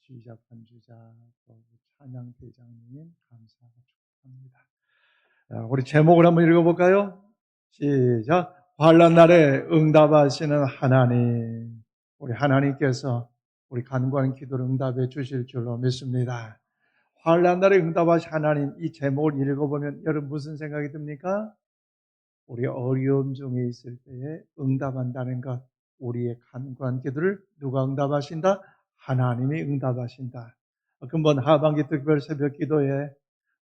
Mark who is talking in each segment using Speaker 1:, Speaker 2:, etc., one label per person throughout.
Speaker 1: 지휘자, 반주자, 또 찬양 대장님 감사하고 축복합니다. 우리 제목을 한번 읽어볼까요? 시작. 환난 날에 응답하시는 하나님. 우리 하나님께서 우리 간구하는 기도를 응답해 주실 줄로 믿습니다. 환난 날에 응답하신 하나님, 이 제목을 읽어보면 여러분 무슨 생각이 듭니까? 우리 어려움 중에 있을 때에 응답한다는 것, 우리의 간구한 기도를 누가 응답하신다? 하나님이 응답하신다. 근본 하반기 특별 새벽 기도에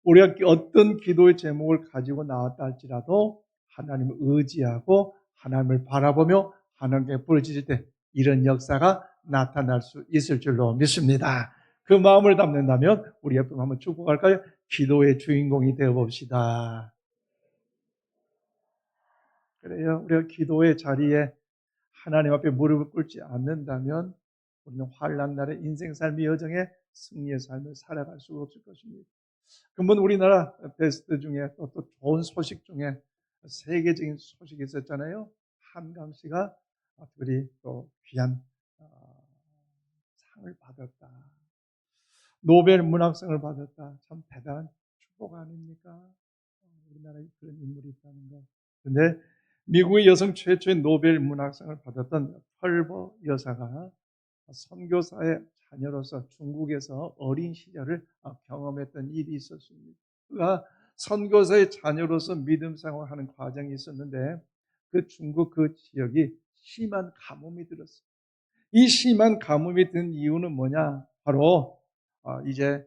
Speaker 1: 우리가 어떤 기도의 제목을 가지고 나왔다 할지라도 하나님을 의지하고 하나님을 바라보며 하나님께 부르짖을 때 이런 역사가 나타날 수 있을 줄로 믿습니다. 그 마음을 담는다면 우리 옆에 한번 축복할까요? 기도의 주인공이 되어봅시다. 그래요. 우리가 기도의 자리에 하나님 앞에 무릎을 꿇지 않는다면 우리는 환난 날의 인생 삶의 여정에 승리의 삶을 살아갈 수가 없을 것입니다. 근본 우리나라 베스트 중에 또 좋은 소식 중에 세계적인 소식이 있었잖아요. 한강 씨가 특별히 또 귀한 상을 받았다. 노벨 문학상을 받았다. 참 대단한 축복 아닙니까? 우리나라에 그런 인물이 있다는 것. 그런데 미국의 여성 최초의 노벨 문학상을 받았던 펄버 여사가 선교사의 자녀로서 중국에서 어린 시절을 경험했던 일이 있었습니다. 그가 선교사의 자녀로서 믿음 생활하는 과정이 있었는데 그 중국 그 지역이 심한 가뭄이 들었어요. 이 심한 가뭄이 든 이유는 뭐냐? 바로 이제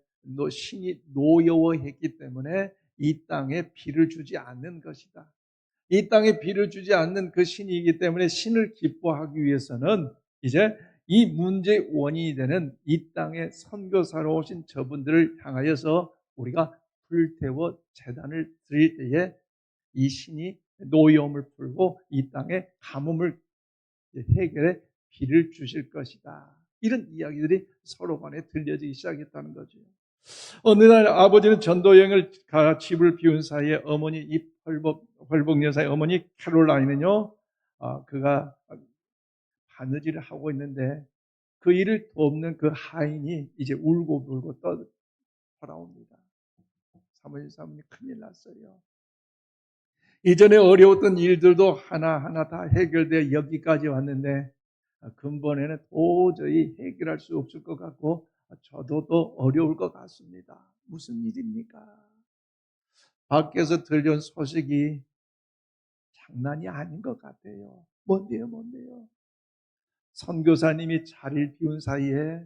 Speaker 1: 신이 노여워했기 때문에 이 땅에 비를 주지 않는 것이다. 이 땅에 비를 주지 않는 그 신이기 때문에 신을 기뻐하기 위해서는 이제 이 문제의 원인이 되는 이 땅에 선교사로 오신 저분들을 향하여서 우리가 불태워 제단을 드릴 때에 이 신이 노여움을 풀고 이 땅에 가뭄을 해결해 비를 주실 것이다. 이런 이야기들이 서로 간에 들려지기 시작했다는 거죠. 어느 날 아버지는 전도 여행을 가 집을 비운 사이에 어머니 이 헐복 여사의 어머니 캐롤라인은요, 그가 바느질을 하고 있는데 그 일을 돕는 그 하인이 이제 울고 돌아옵니다. 사모님 큰일 났어요. 이전에 어려웠던 일들도 하나하나 다 해결돼 여기까지 왔는데 근본에는 도저히 해결할 수 없을 것 같고 저도 또 어려울 것 같습니다. 무슨 일입니까? 밖에서 들려온 소식이 장난이 아닌 것 같아요. 뭔데요? 선교사님이 자리를 비운 사이에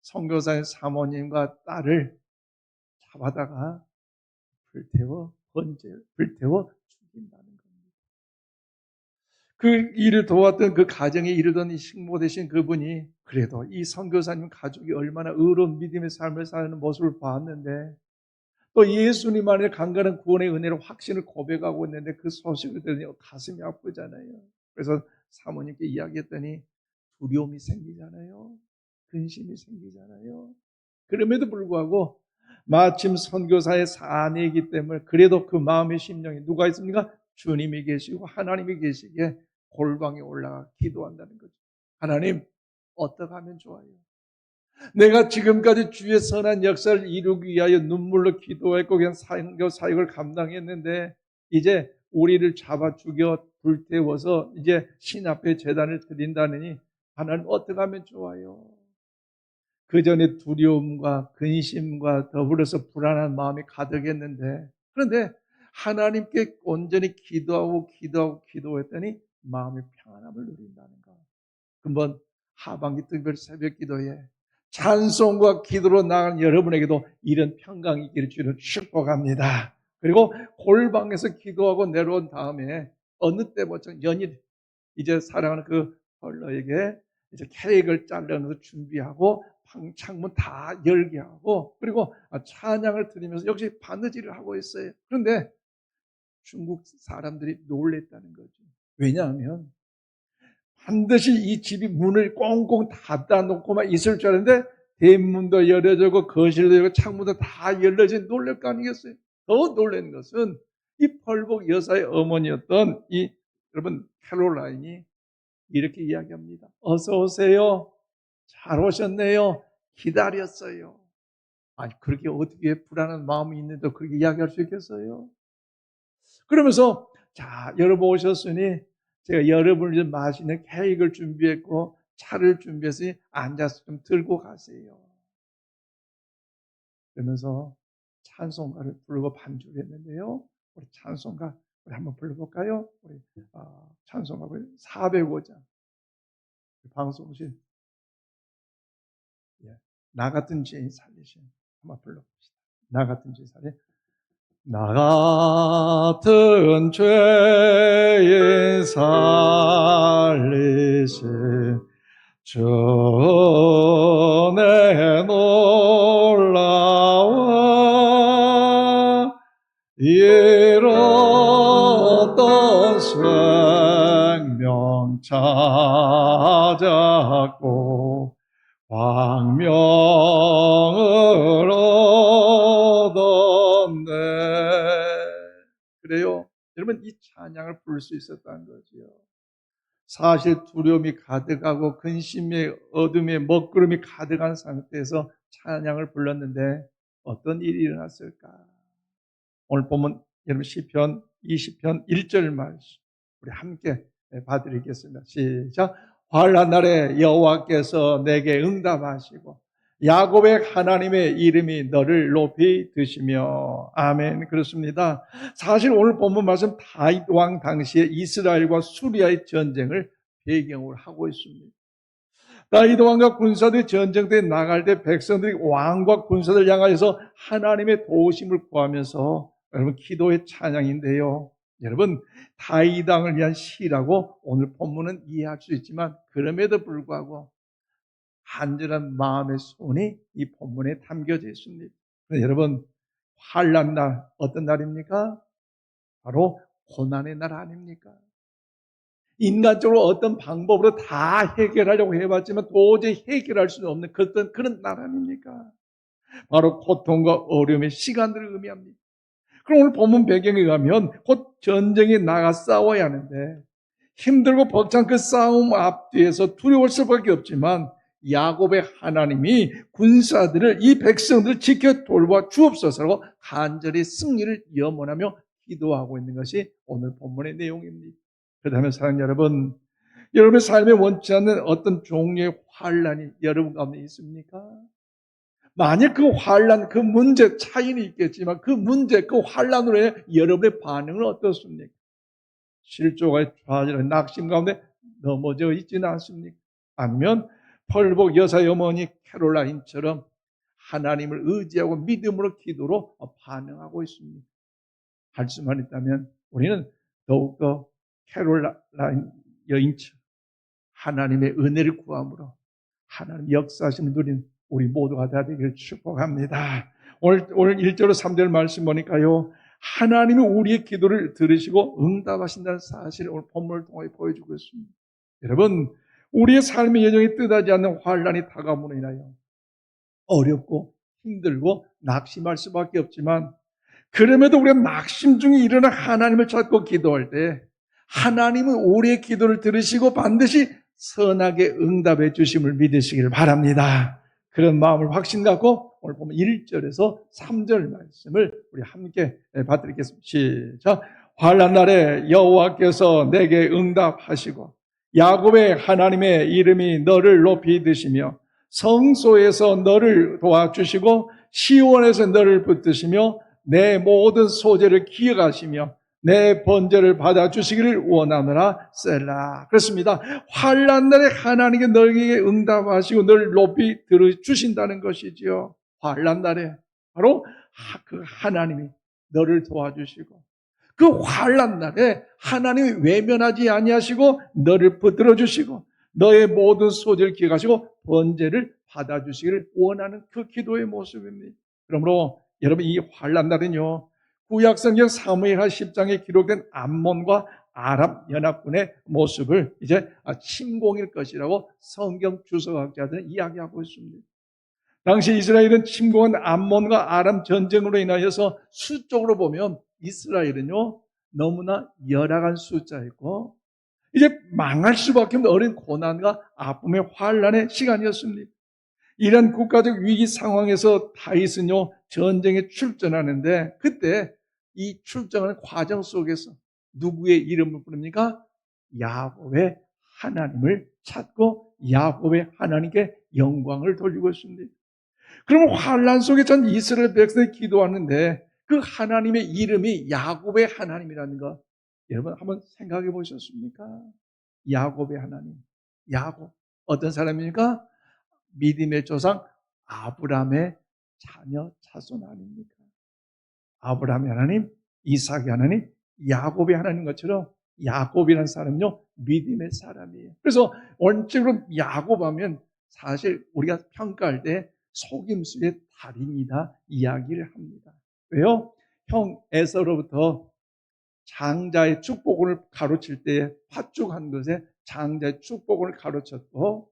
Speaker 1: 선교사의 사모님과 딸을 잡아다가 불태워 죽인다는 겁니다. 그 일을 도왔던 그 가정에 이르던 이 식모 되신 그분이 그래도 이 선교사님 가족이 얼마나 의로운 믿음의 삶을 사는 모습을 봤는데 또 예수님 안에 강건한 구원의 은혜로 확신을 고백하고 있는데 그 소식을 들으니 가슴이 아프잖아요. 그래서 사모님께 이야기했더니 두려움이 생기잖아요. 근심이 생기잖아요. 그럼에도 불구하고 마침 선교사의 사내이기 때문에 그래도 그 마음의 심령이 누가 있습니까? 주님이 계시고 하나님이 계시기에 골방에 올라가 기도한다는 거죠. 하나님, 어떻게 하면 좋아요? 내가 지금까지 주의 선한 역사를 이루기 위하여 눈물로 기도했고 그냥 선교 사역을 감당했는데 이제 우리를 잡아 죽여 불태워서 이제 신 앞에 제단을 드린다느니 하나님 어떻게 하면 좋아요? 그 전에 두려움과 근심과 더불어서 불안한 마음이 가득했는데 그런데 하나님께 온전히 기도했더니 마음의 평안함을 누린다는 것. 한번 하반기 특별 새벽 기도에 찬송과 기도로 나간 여러분에게도 이런 평강이 있기를 주를 축복합니다. 그리고 골방에서 기도하고 내려온 다음에 어느 때보다 연일 이제 사랑하는 그 헐러에게 이제 케이크를 자르면서 준비하고 창문 다 열게 하고 그리고 찬양을 드리면서 역시 바느질을 하고 있어요. 그런데 중국 사람들이 놀랬다는 거죠. 왜냐하면 반드시 이 집이 문을 꽁꽁 닫아놓고만 있을 줄 알았는데 대문도 열려지고 거실도 열리고 창문도 다 열려진 놀랄 거 아니겠어요? 더 놀란 것은 이 펄복 여사의 어머니였던 이 여러분 캐롤라인이 이렇게 이야기합니다. 어서 오세요. 잘 오셨네요. 기다렸어요. 아니, 그렇게 어떻게 불안한 마음이 있는데 그렇게 이야기할 수 있겠어요? 그러면서, 자, 여러분 오셨으니 제가 여러분을 좀 마시는 케이크를 준비했고 차를 준비해서 앉아서 좀 들고 가세요. 그러면서 찬송가를 부르고 반주를 했는데요. 우리 찬송가 우리 한번 불러볼까요? 우리 찬송가 405장 방송실 나 같은 죄인 살리신 한번 불러봅시다. 나 같은 죄인 살리신 나 같은 죄인 살리신 전에 놀라워 잃었던 생명 찾았고 광명을 얻었네. 그래요. 여러분 이 찬양을 부를 수 있었다는 거지요. 사실 두려움이 가득하고 근심의 어둠의 먹구름이 가득한 상태에서 찬양을 불렀는데 어떤 일이 일어났을까? 오늘 보면 여러분 시편 20편 1절 말씀 우리 함께 봐드리겠습니다. 시작. 환난 날에 여호와께서 내게 응답하시고 야곱의 하나님의 이름이 너를 높이 드시며 아멘. 그렇습니다. 사실 오늘 본문 말씀 다윗 왕 당시에 이스라엘과 수리아의 전쟁을 배경으로 하고 있습니다. 다윗 왕과 군사들이 전쟁터에 나갈 때 백성들이 왕과 군사들 향하여서 하나님의 도우심을 구하면서 여러분 기도의 찬양인데요. 여러분 다윗 왕을 위한 시라고 오늘 본문은 이해할 수 있지만 그럼에도 불구하고 간절한 마음의 소원이 이 본문에 담겨져 있습니다. 여러분 환난 날 어떤 날입니까? 바로 고난의 날 아닙니까? 인간적으로 어떤 방법으로 다 해결하려고 해봤지만 도저히 해결할 수 없는 그런 날 아닙니까? 바로 고통과 어려움의 시간들을 의미합니다. 그럼 오늘 본문 배경에 의하면 곧 전쟁에 나가 싸워야 하는데 힘들고 벅찬 그 싸움 앞뒤에서 두려울 수밖에 없지만 야곱의 하나님이 군사들을 이 백성들을 지켜 돌봐 주옵소서라고 간절히 승리를 염원하며 기도하고 있는 것이 오늘 본문의 내용입니다. 그렇다면 사랑하는 여러분, 여러분의 삶에 원치 않는 어떤 종류의 환난이 여러분 가운데 있습니까? 만약 그 환난, 그 문제 차이는 있겠지만 그 문제, 그 환난으로 인해 여러분의 반응은 어떻습니까? 실조가 좌절한 낙심 가운데 넘어져 있지는 않습니까? 아니면 펄복 여사 어머니 캐롤라인처럼 하나님을 의지하고 믿음으로 기도로 반응하고 있습니다. 할 수만 있다면 우리는 더욱더 캐롤라인 여인처럼 하나님의 은혜를 구함으로 하나님 역사하심을 누린 우리 모두가 다 되기를 축복합니다. 오늘 1절 3절 말씀 보니까요. 하나님이 우리의 기도를 들으시고 응답하신다는 사실을 오늘 본문을 통해 보여주고 있습니다. 여러분, 우리의 삶의 여정이 뜻하지 않는 환난이 다가옴으로 인하여 어렵고 힘들고 낙심할 수밖에 없지만 그럼에도 우리가 낙심 중에 일어나 하나님을 찾고 기도할 때 하나님은 우리의 기도를 들으시고 반드시 선하게 응답해 주심을 믿으시길 바랍니다. 그런 마음을 확신 갖고 오늘 보면 1절에서 3절 말씀을 우리 함께 받드리겠습니다. 시작. 환난 날에 여호와께서 내게 응답하시고 야곱의 하나님의 이름이 너를 높이 드시며 성소에서 너를 도와주시고 시온에서 너를 붙드시며 내 모든 소재를 기억하시며 내 번제를 받아주시기를 원하노라 셀라. 그렇습니다. 환난 날에 하나님께 너에게 응답하시고 너를 높이 들어주신다는 것이지요. 환난 날에 바로 그 하나님이 너를 도와주시고 그 환난 날에 하나님이 외면하지 아니하시고 너를 붙들어 주시고 너의 모든 소재를 기억하시고 번제를 받아주시기를 원하는 그 기도의 모습입니다. 그러므로 여러분 이 환난 날은요 구약성경 사무엘하 10장에 기록된 암몬과 아람 연합군의 모습을 이제 침공일 것이라고 성경 주석학자들은 이야기하고 있습니다. 당시 이스라엘은 침공한 암몬과 아람 전쟁으로 인하여서 수적으로 보면 이스라엘은요 너무나 열악한 숫자였고 이제 망할 수밖에 없는 어린 고난과 아픔의 환난의 시간이었습니다. 이런 국가적 위기 상황에서 다윗은요, 전쟁에 출전하는데, 그때 이 출전하는 과정 속에서 누구의 이름을 부릅니까? 야곱의 하나님을 찾고 야곱의 하나님께 영광을 돌리고 있습니다. 그러면 환란 속에 전 이스라엘 백성이 기도하는데 그 하나님의 이름이 야곱의 하나님이라는 거 여러분 한번 생각해 보셨습니까? 야곱의 하나님. 야곱. 어떤 사람입니까? 믿음의 조상 아브라함의 자녀 자손 아닙니까? 아브라함의 하나님, 이삭의 하나님, 야곱의 하나님 것처럼 야곱이라는 사람은요, 믿음의 사람이에요. 그래서 원칙으로 야곱하면 사실 우리가 평가할 때 속임수의 달인이다 이야기를 합니다. 왜요? 형 에서로부터 장자의 축복을 가르칠 때 팥죽한 것에 장자의 축복을 가르쳤고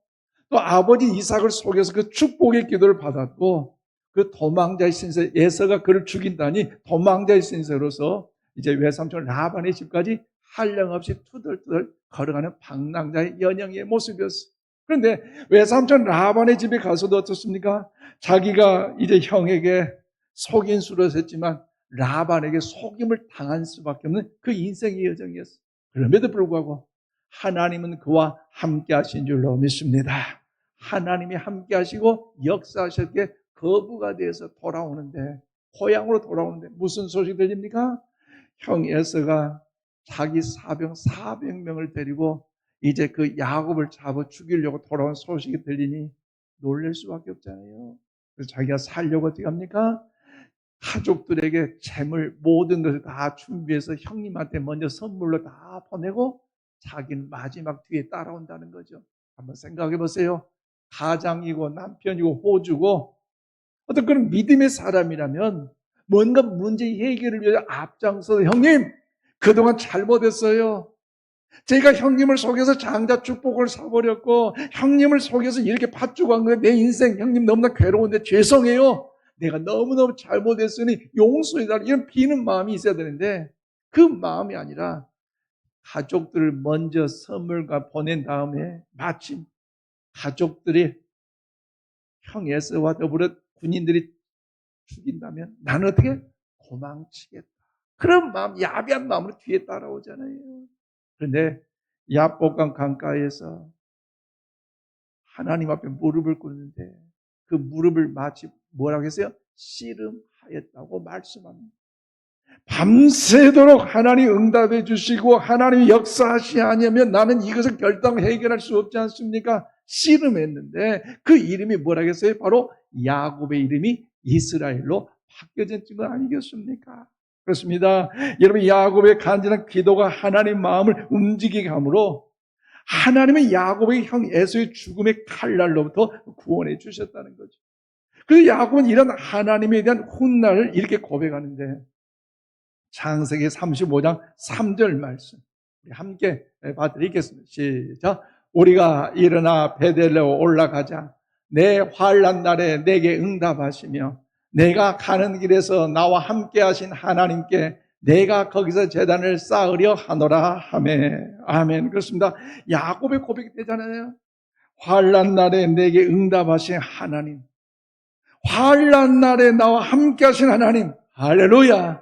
Speaker 1: 또 아버지 이삭을 속여서 그 축복의 기도를 받았고 그 도망자의 신세 에서가 그를 죽인다니 도망자의 신세로서 이제 외삼촌 라반의 집까지 한량없이 투덜투덜 걸어가는 방랑자의 연영의 모습이었어요. 그런데 외삼촌 라반의 집에 가서도 어떻습니까? 자기가 이제 형에게 속인 수로 했지만 라반에게 속임을 당한 수밖에 없는 그 인생의 여정이었어요. 그럼에도 불구하고 하나님은 그와 함께 하신 줄로 믿습니다. 하나님이 함께 하시고 역사하셨기에 거부가 되어서 돌아오는데 고향으로 돌아오는데 무슨 소식이 들립니까? 형 에서가 자기 사병 400명을 데리고 이제 그 야곱을 잡아 죽이려고 돌아온 소식이 들리니 놀랄 수밖에 없잖아요. 그래서 자기가 살려고 어떻게 합니까? 가족들에게 재물 모든 것을 다 준비해서 형님한테 먼저 선물로 다 보내고 자기는 마지막 뒤에 따라온다는 거죠. 한번 생각해 보세요. 가장이고 남편이고 호주고 어떤 그런 믿음의 사람이라면 뭔가 문제 해결을 위해 앞장서서 형님 그동안 잘못했어요. 제가 형님을 속여서 장자 축복을 사버렸고 형님을 속여서 이렇게 팥주고 한 거예요. 내 인생 형님 너무나 괴로운데 죄송해요. 내가 너무너무 잘못했으니 용서해달라. 이런 비는 마음이 있어야 되는데 그 마음이 아니라 가족들을 먼저 선물과 보낸 다음에 마침 가족들이 형 에서와 더불어 군인들이 죽인다면 나는 어떻게 도망치겠다. 그런 마음, 야비한 마음으로 뒤에 따라오잖아요. 그런데 야복강 강가에서 하나님 앞에 무릎을 꿇는데 그 무릎을 마치 뭐라고 했어요? 씨름하였다고 말씀합니다. 밤새도록 하나님 응답해 주시고 하나님이 역사하시 아니면 나는 이것을 결단 해결할 수 없지 않습니까? 씨름했는데 그 이름이 뭐라고 했어요? 바로 야곱의 이름이 이스라엘로 바뀌어진 건 아니겠습니까? 그렇습니다. 여러분 야곱의 간절한 기도가 하나님 마음을 움직이게 하므로 하나님은 야곱의 형 에서의 죽음의 칼날로부터 구원해 주셨다는 거죠. 그래서 야곱은 이런 하나님에 대한 훗날을 이렇게 고백하는데 창세기 35장 3절 말씀 우리 함께 봐드리겠습니다. 시작. 우리가 일어나 베델로 올라가자. 내 환난 날에 내게 응답하시며 내가 가는 길에서 나와 함께 하신 하나님께 내가 거기서 제단을 쌓으려 하노라 하매. 아멘. 그렇습니다. 야곱의 고백이 되잖아요. 환난 날에 내게 응답하신 하나님, 환난 날에 나와 함께 하신 하나님, 할렐루야.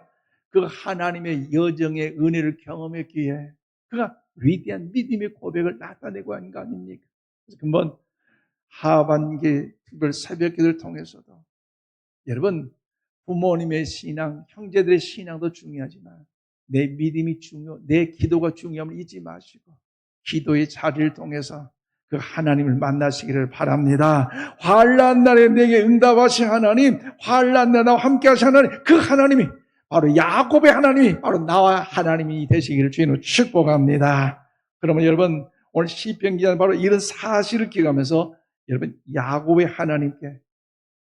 Speaker 1: 그 하나님의 여정의 은혜를 경험했기에 그가 위대한 믿음의 고백을 나타내고 하는 거 아닙니까? 그래서 한번 하반기 특별 새벽 기도를 통해서도 여러분 부모님의 신앙, 형제들의 신앙도 중요하지만 내 믿음이 내 기도가 중요함을 잊지 마시고 기도의 자리를 통해서 그 하나님을 만나시기를 바랍니다. 환난 날에 내게 응답하신 하나님, 환난 날에 나와 함께 하신 하나님, 그 하나님이 바로 야곱의 하나님이 바로 나와 하나님이 되시기를 주님으로 축복합니다. 그러면 여러분 오늘 시편 기자는 바로 이런 사실을 기억하면서 여러분 야곱의 하나님께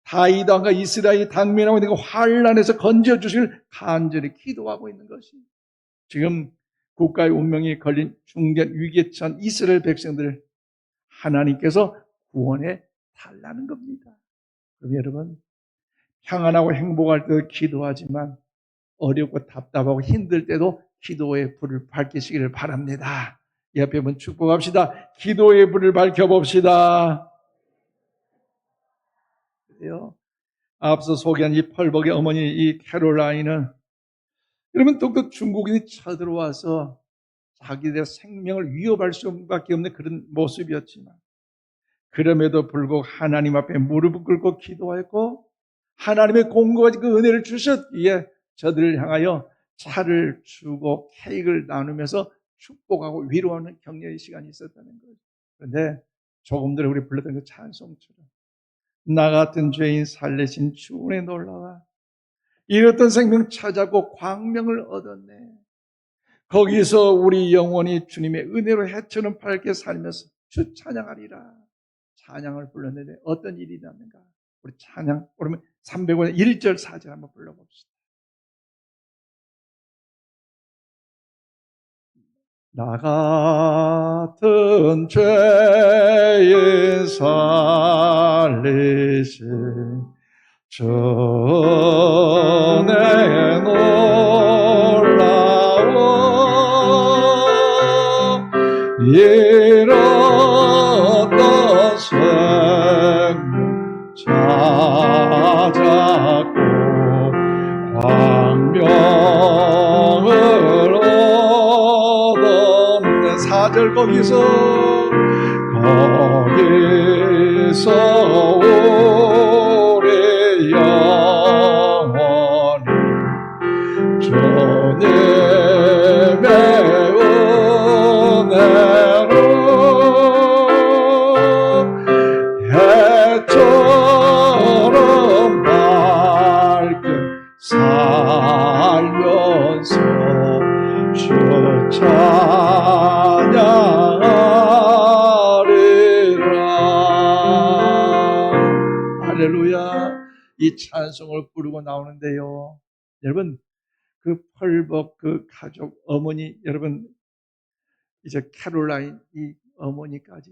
Speaker 1: 다윗 왕과 이스라엘이 당면하고 있는 그 환난에서 건져주시길 간절히 기도하고 있는 것이 지금 국가의 운명이 걸린 중대한 위기에 처한 이스라엘 백성들을 하나님께서 구원해 달라는 겁니다. 그럼 여러분 평안하고 행복할 때도 기도하지만 어렵고 답답하고 힘들 때도 기도의 불을 밝히시기를 바랍니다. 옆에 분 축복합시다. 기도의 불을 밝혀봅시다. 있대요. 앞서 소개한 이 펄벅의 어머니 이 캐롤라인은 여러분 또 중국인이 쳐들어와서 자기들의 생명을 위협할 수밖에 없는 그런 모습이었지만 그럼에도 불구하고 하나님 앞에 무릎을 꿇고 기도했고 하나님의 공급하신 그 은혜를 주셨기에 저들을 향하여 차를 주고 케이크를 나누면서 축복하고 위로하는 격려의 시간이 있었다는 거죠. 그런데 조금 전에 우리 불렀던 그 찬송처럼 나 같은 죄인 살리신 주 은혜 놀라와 잃었던 생명 찾았고 광명을 얻었네. 거기서 우리 영혼이 주님의 은혜로 해처럼 밝게 살면서 주 찬양하리라. 찬양을 불렀는데 어떤 일이 났는가? 우리 찬양, 그러면 305년 1절 4절 한번 불러봅시다. 나 같은 죄인 살리신 주 은혜 놀라워 잃었던 생명 찾았고 광명을 얻었네. 4절 거기서 우리 영혼이 주님의 은혜로 해처럼 밝게 살면서 주 찬양하리라. 할렐루야. 이 찬송을 부르고 나오는데요, 여러분 그 펄벅 그 가족 어머니, 여러분 이제 캐롤라인 이 어머니까지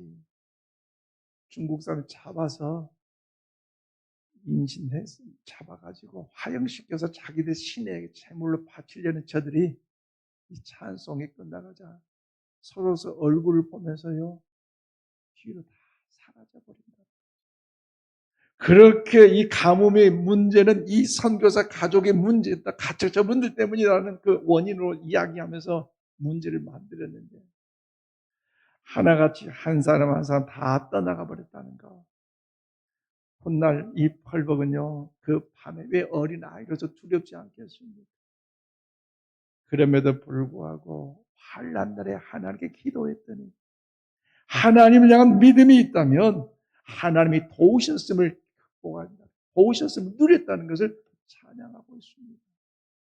Speaker 1: 중국 사람 잡아서 인신해서 잡아가지고 화형시켜서 자기들 신에게 제물로 바치려는 저들이 이 찬송이 끝나가자 서로서 얼굴을 보면서요 뒤로 다 사라져버린다. 그렇게 이 가뭄의 문제는 이 선교사 가족의 문제였다, 저분들 때문이라는 그 원인으로 이야기하면서 문제를 만들었는데 하나같이 한 사람 한 사람 다 떠나가 버렸다는 거. 훗날 이 펄벅은요 그 밤에 왜 어린아이로서 두렵지 않겠습니까? 그럼에도 불구하고 환난 날에 하나님께 기도했더니 하나님을 향한 믿음이 있다면 하나님이 도우셨음을 극복한다, 도우셨음을 누렸다는 것을 찬양하고 있습니다.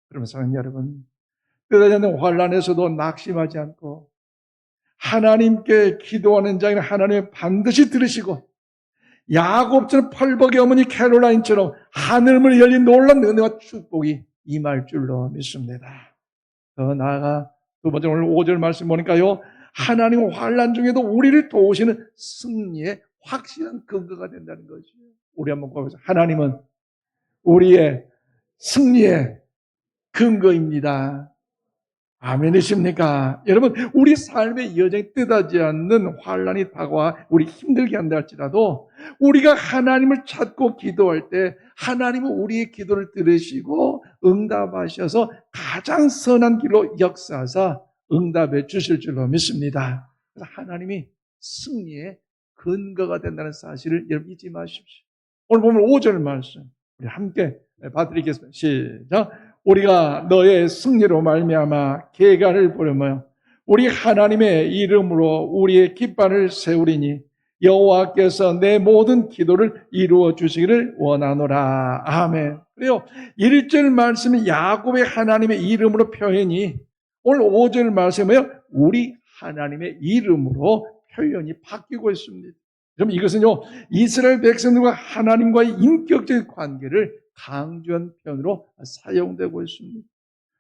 Speaker 1: 그러면 사랑하는 여러분, 끝나지 않는 환난에서도 낙심하지 않고 하나님께 기도하는 자에는 하나님이 반드시 들으시고 야곱처럼 펄벅의 어머니 캐롤라인처럼 하늘문이 열린 놀라운 은혜와 축복이 임할 줄로 믿습니다. 더 나아가 두 번째 오늘 5절 말씀 보니까요, 하나님은 환난 중에도 우리를 도우시는 승리의 확실한 근거가 된다는 거죠. 우리 한번 고백해보자. 하나님은 우리의 승리의 근거입니다. 아멘이십니까? 여러분, 우리 삶의 여정이 뜻하지 않는 환난이 다가와 우리 힘들게 한다 할지라도 우리가 하나님을 찾고 기도할 때 하나님은 우리의 기도를 들으시고 응답하셔서 가장 선한 길로 역사하사 응답해 주실 줄로 믿습니다. 그래서 하나님이 승리의 근거가 된다는 사실을 여러분 잊지 마십시오. 오늘 보면 5절 말씀 우리 함께 봐드리겠습니다. 시작. 우리가 너의 승리로 말미암아 계가를 부르며 우리 하나님의 이름으로 우리의 깃발을 세우리니 여호와께서 내 모든 기도를 이루어 주시기를 원하노라. 아멘. 그래요. 1절 말씀은 야곱의 하나님의 이름으로 표현이, 오늘 5절 말씀은 우리 하나님의 이름으로 표현이 바뀌고 있습니다. 그럼 이것은요, 이스라엘 백성들과 하나님과의 인격적인 관계를 강조한 표현으로 사용되고 있습니다.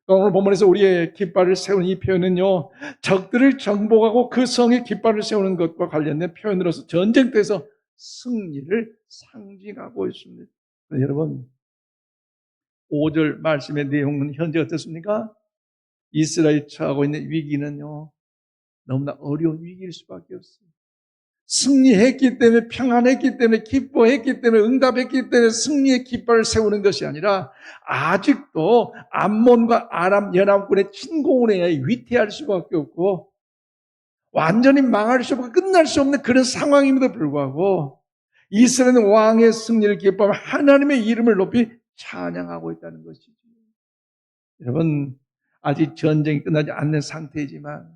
Speaker 1: 오늘 본문에서 우리의 깃발을 세우는 이 표현은요, 적들을 정복하고 그 성에 깃발을 세우는 것과 관련된 표현으로서 전쟁터에서 승리를 상징하고 있습니다. 여러분, 5절 말씀의 내용은 현재 어떻습니까? 이스라엘이 처하고 있는 위기는요, 너무나 어려운 위기일 수밖에 없어요. 승리했기 때문에, 평안했기 때문에, 기뻐했기 때문에, 응답했기 때문에 승리의 깃발을 세우는 것이 아니라 아직도 암몬과 아람 연합군의 침공에 의해 위태할 수밖에 없고 완전히 망할 수 없고 끝날 수 없는 그런 상황임에도 불구하고 이스라엘은 왕의 승리를 기뻐하며 하나님의 이름을 높이 찬양하고 있다는 것이죠. 여러분, 아직 전쟁이 끝나지 않는 상태이지만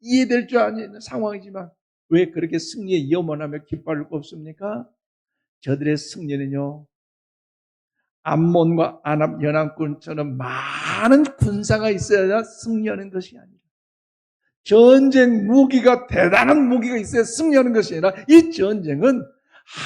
Speaker 1: 이해될 줄 아는 상황이지만 왜 그렇게 승리에 염원하며 기뻐할 거 없습니까? 저들의 승리는요, 암몬과 아람 연합군처럼 많은 군사가 있어야 승리하는 것이 아니라 전쟁 무기가 대단한 무기가 있어야 승리하는 것이 아니라 이 전쟁은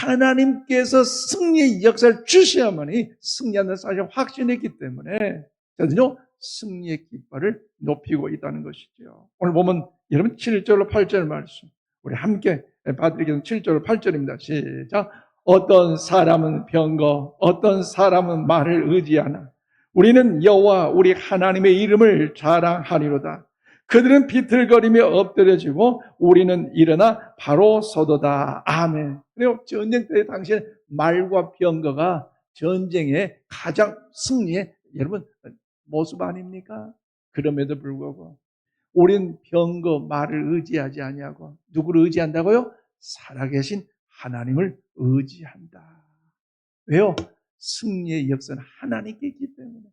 Speaker 1: 하나님께서 승리의 역사를 주셔야만이 승리하는 사실을 확신했기 때문에 저는요 승리의 깃발을 높이고 있다는 것이죠. 오늘 보면 여러분 7절로 8절 말씀 우리 함께 봐드리겠습니다. 7절로 8절입니다. 시작. 어떤 사람은 병거, 어떤 사람은 말을 의지하나 우리는 여호와 우리 하나님의 이름을 자랑하리로다. 그들은 비틀거리며 엎드려지고 우리는 일어나 바로 서도다. 아멘. 그리고 전쟁 때 당시에 말과 병거가 전쟁의 가장 승리의 여러분 모습 아닙니까? 그럼에도 불구하고 우린 병거 말을 의지하지 아니하고 누구를 의지한다고요? 살아계신 하나님을 의지한다. 왜요? 승리의 역사는 하나님께 있기 때문에.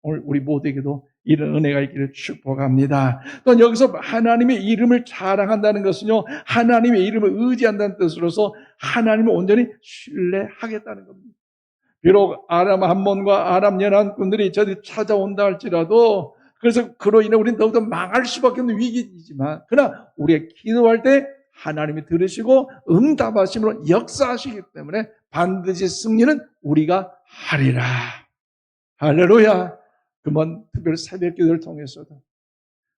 Speaker 1: 오늘 우리 모두에게도 이런 은혜가 있기를 축복합니다. 또 여기서 하나님의 이름을 자랑한다는 것은요, 하나님의 이름을 의지한다는 뜻으로서 하나님을 온전히 신뢰하겠다는 겁니다. 비록 아람 함몬과 아람 연합군들이 저들이 찾아온다 할지라도 그래서 그로 인해 우리는 더욱더 망할 수밖에 없는 위기이지만 그러나 우리가 기도할 때 하나님이 들으시고 응답하심으로 역사하시기 때문에 반드시 승리는 우리가 하리라. 할렐루야. 그만 특별히 새벽 기도를 통해서도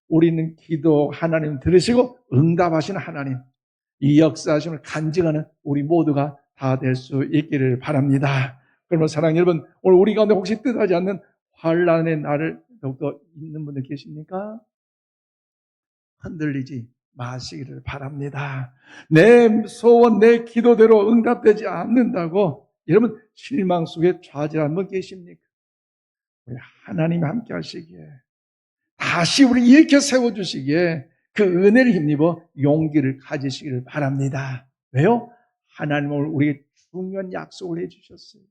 Speaker 1: 우리는 기도 하나님 들으시고 응답하시는 하나님 이 역사하심을 간증하는 우리 모두가 다 될 수 있기를 바랍니다. 그러면 사랑하는 여러분 오늘 우리 가운데 혹시 뜻하지 않는 환난의 날을 더욱더 있는 분들 계십니까? 흔들리지 마시기를 바랍니다. 내 소원 내 기도대로 응답되지 않는다고 여러분 실망 속에 좌절한 분 계십니까? 우리 하나님이 함께 하시기에 다시 우리 일으켜 세워주시기에 그 은혜를 힘입어 용기를 가지시기를 바랍니다. 왜요? 하나님은 우리에게 중요한 약속을 해주셨어요.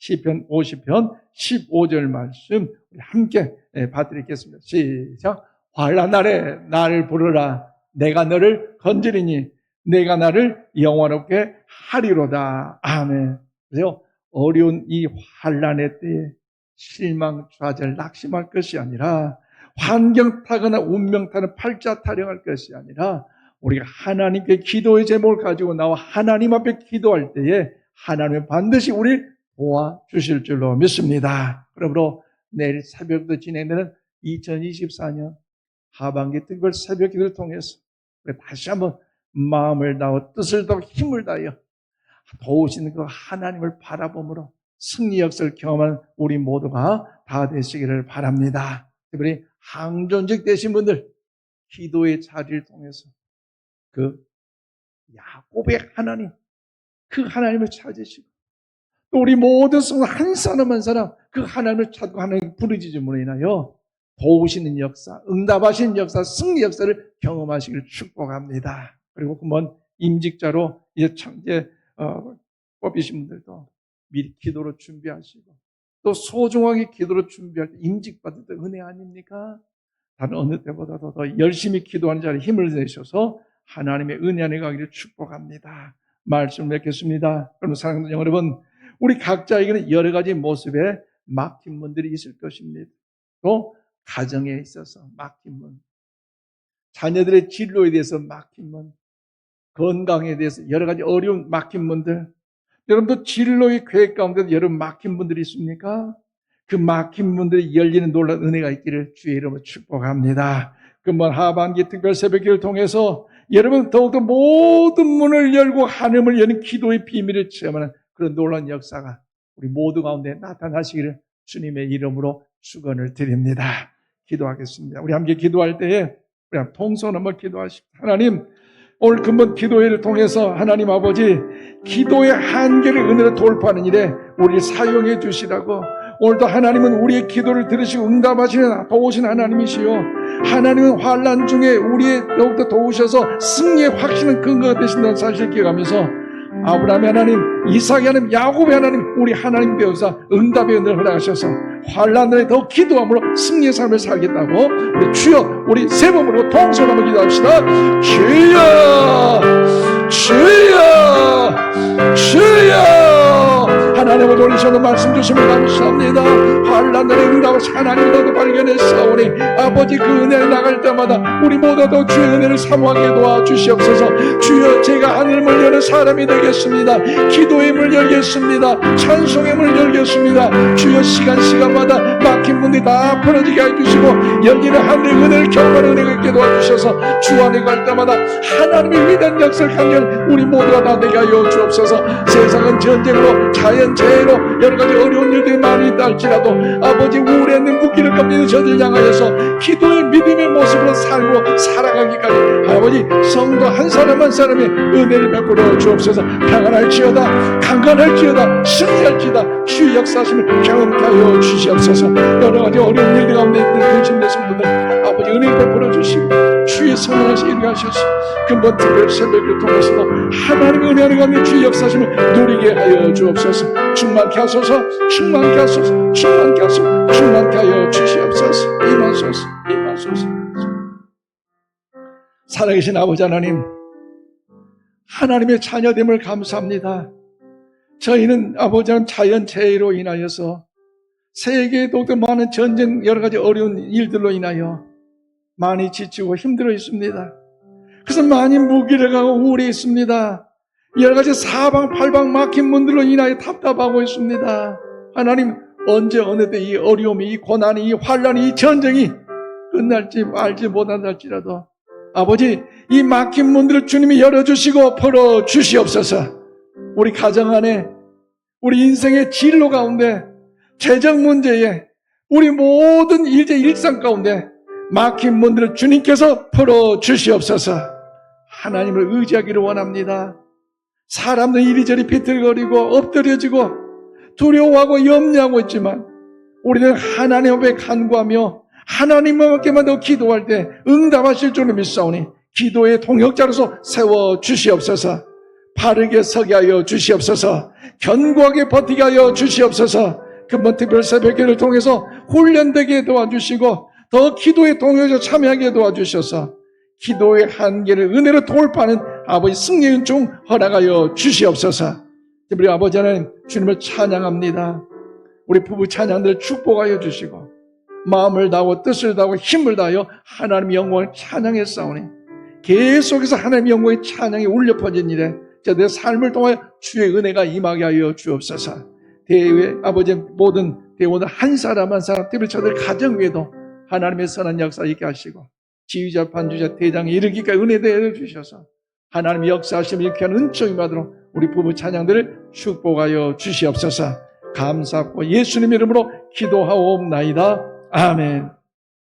Speaker 1: 시편 50편 15절 말씀 우리 함께 봐드리겠습니다. 시작. 환난 날에 나를 부르라. 내가 너를 건지리니 내가 나를 영원롭게 하리로다. 아멘. 그래서 어려운 이 환난의 때에 실망, 좌절, 낙심할 것이 아니라 환경 타거나 운명 타는 팔자 타령할 것이 아니라 우리가 하나님께 기도의 제목을 가지고 나와 하나님 앞에 기도할 때에 하나님은 반드시 우리를 도와주실 줄로 믿습니다. 그러므로 내일 새벽도 진행되는 2024년 하반기 특별 새벽 기도를 통해서 우리 다시 한번 마음을 다하고 뜻을 다하고 힘을 다하여 도우시는 그 하나님을 바라봄으로 승리 역사를 경험한 우리 모두가 다 되시기를 바랍니다. 특별히 항존직 되신 분들 기도의 자리를 통해서 그 야곱의 하나님 그 하나님을 찾으시고 또 우리 모든 성도 한 사람 한 사람 그 하나님을 찾고 하나님 부르짖음으로 인하여 도우시는 역사, 응답하시는 역사, 승리 역사를 경험하시기를 축복합니다. 그리고 그만 임직자로 이제 뽑히신 분들도 미리 기도로 준비하시고 또 소중하게 기도로 준비할 때 임직받을 때 은혜 아닙니까? 다른 어느 때보다도 더 열심히 기도하는 자리에 힘을 내셔서 하나님의 은혜 안에 가기를 축복합니다. 말씀을 맺겠습니다. 그럼 사랑하는 여러분, 우리 각자에게는 여러 가지 모습의 막힌 문들이 있을 것입니다. 또 가정에 있어서 막힌 문, 자녀들의 진로에 대해서 막힌 문, 건강에 대해서 여러 가지 어려운 막힌 문들, 여러분도 진로의 계획 가운데 여러분 막힌 분들이 있습니까? 그 막힌 분들이 열리는 놀라운 은혜가 있기를 주의 이름으로 축복합니다. 금번 하반기 특별 새벽기를 통해서 여러분 더욱더 모든 문을 열고 하늘을 여는 기도의 비밀을 체험하는 그런 놀라운 역사가 우리 모두 가운데 나타나시기를 주님의 이름으로 축원을 드립니다. 기도하겠습니다. 우리 함께 기도할 때에 우리 통성 한번 기도하십시오. 하나님, 오늘 근본 기도회를 통해서 하나님 아버지 기도의 한계를 은혜로 돌파하는 일에 우리를 사용해 주시라고, 오늘도 하나님은 우리의 기도를 들으시고 응답하시는 도우신 하나님이시요, 하나님은 환난 중에 우리의 더욱더 도우셔서 승리의 확신은 근거가 되신다는 사실을 기억하면서 아브라함의 하나님, 이삭의 하나님, 야곱의 하나님, 우리 하나님 되어서 응답의 은혜를 허락하셔서 환난에 더 기도함으로 승리의 삶을 살겠다고, 우리 주여, 우리 세 번으로 통성을 한번 기도합시다. 주여, 주여, 주여. 하나님 아버지, 오늘 말씀 주시면 감사합니다. 환난의 응답을 하나님 너도 발견했사오니 아버지 그 은혜를 나갈 때마다 우리 모두도 주의 은혜를 사모하게 도와주시옵소서. 주여, 제가 하늘을 여는 사람이 되겠습니다. 기도의 문을 열겠습니다. 찬송의 문을 열겠습니다. 주여, 시간마다 막힌 문이 다 풀어지게 해주시고 열리는 하늘의 은혜를 경험하는 은혜가 있게 도와주셔서 주 안에 갈 때마다 하나님의 위대한 역사를 강렬 우리 모두가 다 되게 하여 주옵소서. 세상은 전쟁으로 자연재해로 여러가지 어려운 일들이 많이 있다 할지라도 아버지 우울에 있는 무기를 꺾는 저들 향하여서 기도의 믿음의 모습으로 살고 살아가기까지 아버지 성도 한 사람 한 사람의 은혜를 베풀어 주옵소서. 평안할지어다, 강건할지어다, 승리할지어다 주의 역사하심을 경험케 하여 주시옵소서. 여러가지 어려운 일들 가운데 계신 성도들 아버지 은혜를 베풀어 주시고 주의 선언하시 일을 하셔서 근본 특별 새벽을 통해서도 하나님의 은혜를 가운데 주의 역사하심을 누리게 하여 주옵소서. 충만케 하소서, 충만케 하소서, 충만케 하소서, 충만케 하여 주시옵소서. 임하소서, 임하소서. 살아계신 아버지 하나님, 하나님의 자녀됨을 감사합니다. 저희는 아버지 하나님 자연재해로 인하여서 세계에도 많은 전쟁 여러가지 어려운 일들로 인하여 많이 지치고 힘들어 있습니다. 그래서 많이 무기력하고 우울해 있습니다. 여러가지 사방팔방 막힌 문들로 인하여 답답하고 있습니다. 하나님, 언제 어느 때 이 어려움이, 이 고난이, 이 환란이, 이 전쟁이 끝날지 알지 못한다할지라도 아버지 이 막힌 문들을 주님이 열어주시고 풀어주시옵소서. 우리 가정 안에, 우리 인생의 진로 가운데, 재정 문제에, 우리 모든 일상 가운데 막힌 문들을 주님께서 풀어주시옵소서. 하나님을 의지하기를 원합니다. 사람들 이리저리 비틀거리고 엎드려지고 두려워하고 염려하고 있지만 우리는 하나님 앞에 간구하며 하나님께만 더 기도할 때 응답하실 줄을 믿사오니 기도의 동역자로서 세워주시옵소서. 바르게 서게 하여 주시옵소서. 견고하게 버티게 하여 주시옵소서. 근본 특별 새벽기를 통해서 훈련되게 도와주시고 더 기도의 동역자 참여하게 도와주셔서 기도의 한계를 은혜로 돌파하는 아버지 승리의 은총 허락하여 주시옵소서. 우리 아버지 하나님 주님을 찬양합니다. 우리 부부 찬양들 축복하여 주시고 마음을 다하고 뜻을 다하고 힘을 다하여 하나님의 영광을 찬양했사오니 계속해서 하나님의 영광의 찬양이 울려 퍼진 일에 저들의 삶을 통하여 주의 은혜가 임하게 하여 주옵소서. 대회 아버지 모든 대원들 한 사람 한 사람 특별히 저들 가정 위에도 하나님의 선한 역사 있게 하시고 지휘자 판주자 대장에 이르기까지 은혜 대해 주셔서 하나님의 역사하심을 이렇게 하는 은총이 받도록 우리 부부 찬양들을 축복하여 주시옵소서. 감사하고 예수님 이름으로 기도하옵나이다. 아멘.